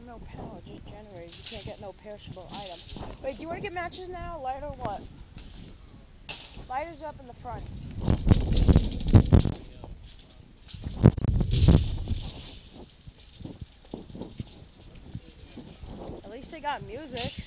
no power, just generators. You can't get no perishable item. Wait, do you want to get matches now? Light or what? Light is up in the front. At least they got music.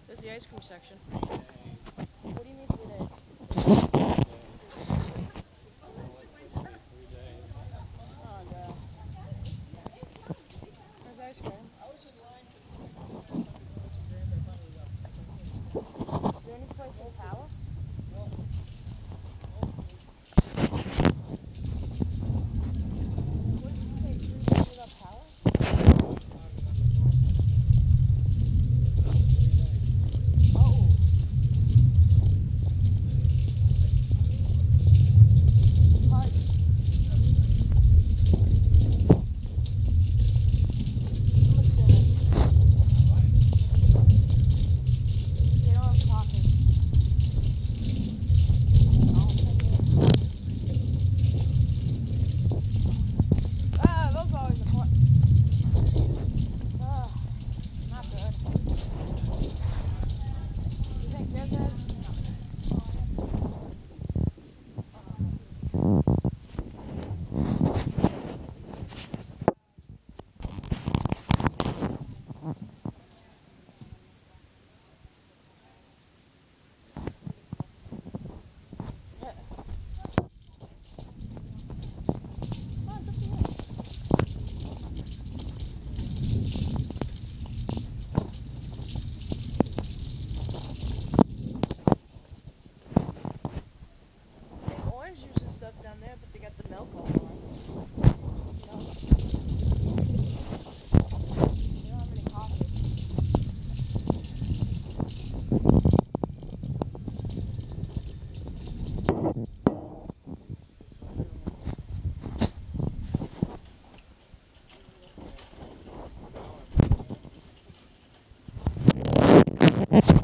There's the ice cream section. What do you need for the day? Oh, no. Where's ice cream?